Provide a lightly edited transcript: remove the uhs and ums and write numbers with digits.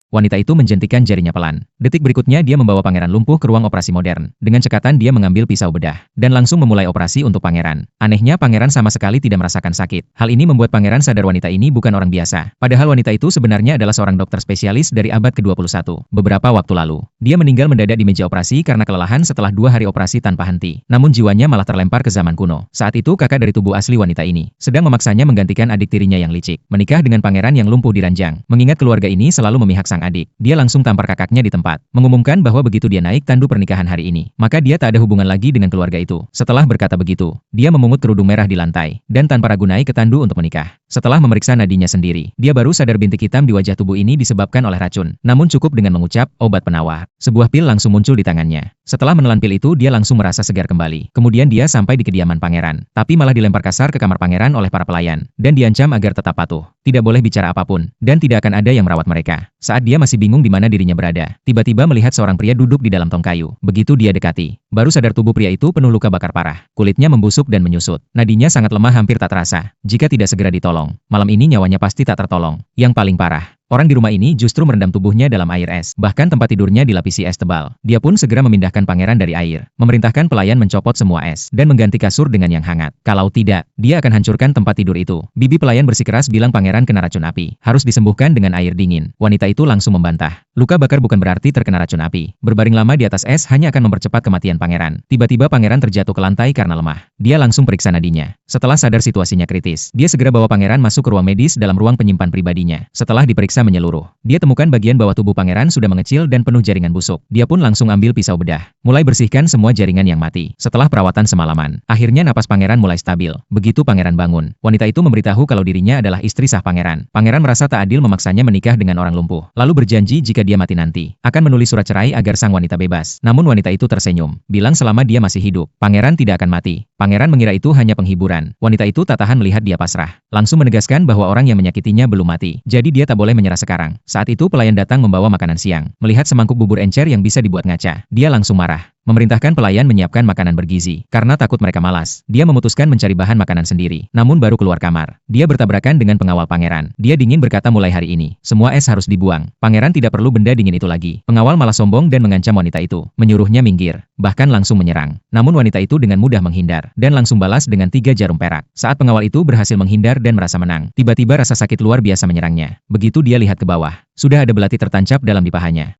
Wanita itu menjentikan jarinya pelan. Detik berikutnya dia membawa pangeran lumpuh ke ruang operasi modern. Dengan cekatan dia mengambil pisau bedah dan langsung memulai operasi untuk pangeran. Anehnya pangeran sama sekali tidak merasakan sakit. Hal ini membuat pangeran sadar wanita ini bukan orang biasa. Padahal wanita itu sebenarnya adalah seorang dokter spesialis dari abad ke-21. Beberapa waktu lalu, dia meninggal mendadak di meja operasi karena kelelahan setelah 2 hari operasi tanpa henti. Namun jiwanya malah terlempar ke zaman kuno. Saat itu kakak dari tubuh asli wanita ini sedang memaksanya menggantikan adik tirinya yang licik, menikah dengan pangeran yang lumpuh di ranjang. Mengingat keluarga ini selalu memihak sang adik, dia langsung tampar kakaknya di tempat, mengumumkan bahwa begitu dia naik tandu pernikahan hari ini, maka dia tak ada hubungan lagi dengan keluarga itu. Setelah berkata begitu, dia memungut kerudung merah di lantai, dan tanpa ragu naik ke tandu untuk menikah. Setelah memeriksa nadinya sendiri, dia baru sadar bintik hitam di wajah tubuh ini disebabkan oleh racun. Namun cukup dengan mengucap, obat penawar. Sebuah pil langsung muncul di tangannya. Setelah menelan pil itu dia langsung merasa segar kembali. Kemudian dia sampai di kediaman pangeran, tapi malah dilempar kasar ke kamar pangeran oleh para pelayan, dan diancam agar tetap patuh, tidak boleh bicara apapun, dan tidak akan ada yang merawat mereka. Saat dia masih bingung di mana dirinya berada, tiba-tiba melihat seorang pria duduk di dalam tong kayu. Begitu dia dekati, baru sadar tubuh pria itu penuh luka bakar parah. Kulitnya membusuk dan menyusut. Nadinya sangat lemah hampir tak terasa. Jika tidak segera ditolong, malam ini nyawanya pasti tak tertolong. Yang paling parah, orang di rumah ini justru merendam tubuhnya dalam air es. Bahkan tempat tidurnya dilapisi es tebal. Dia pun segera memindahkan pangeran dari air, memerintahkan pelayan mencopot semua es, dan mengganti kasur dengan yang hangat. Kalau tidak, dia akan hancurkan tempat tidur itu. Bibi pelayan bersikeras bilang pangeran kena racun api. Harus disembuhkan dengan air dingin. Wanita itu langsung membantah. Luka bakar bukan berarti terkena racun api. Berbaring lama di atas es hanya akan mempercepat kematian pangeran. Tiba-tiba pangeran terjatuh ke lantai karena lemah. Dia langsung periksa nadinya. Setelah sadar situasinya kritis, dia segera bawa pangeran masuk ke ruang medis dalam ruang penyimpan pribadinya. Setelah diperiksa menyeluruh, dia temukan bagian bawah tubuh pangeran sudah mengecil dan penuh jaringan busuk. Dia pun langsung ambil pisau bedah, mulai bersihkan semua jaringan yang mati. Setelah perawatan semalaman, akhirnya napas pangeran mulai stabil. Begitu pangeran bangun, wanita itu memberitahu kalau dirinya adalah istri sah pangeran. Pangeran merasa tak adil memaksanya menikah dengan orang lumpuh, lalu berjanji jika dia mati nanti, akan menulis surat cerai agar sang wanita bebas. Namun wanita itu tersenyum, bilang selama dia masih hidup, pangeran tidak akan mati. Pangeran mengira itu hanya penghiburan. Wanita itu tak tahan melihat dia pasrah, langsung menegaskan bahwa orang yang menyakitinya belum mati, jadi dia tak boleh menyerah sekarang. Saat itu pelayan datang membawa makanan siang. Melihat semangkuk bubur encer yang bisa dibuat ngaca, dia langsung marah. Memerintahkan pelayan menyiapkan makanan bergizi. Karena takut mereka malas, dia memutuskan mencari bahan makanan sendiri. Namun baru keluar kamar, dia bertabrakan dengan pengawal pangeran. Dia dingin berkata mulai hari ini, semua es harus dibuang. Pangeran tidak perlu benda dingin itu lagi. Pengawal malah sombong dan mengancam wanita itu, menyuruhnya minggir, bahkan langsung menyerang. Namun wanita itu dengan mudah menghindar, dan langsung balas dengan 3 jarum perak. Saat pengawal itu berhasil menghindar dan merasa menang, tiba-tiba rasa sakit luar biasa menyerangnya. Begitu dia lihat ke bawah, sudah ada belati tertancap dalam di pahanya.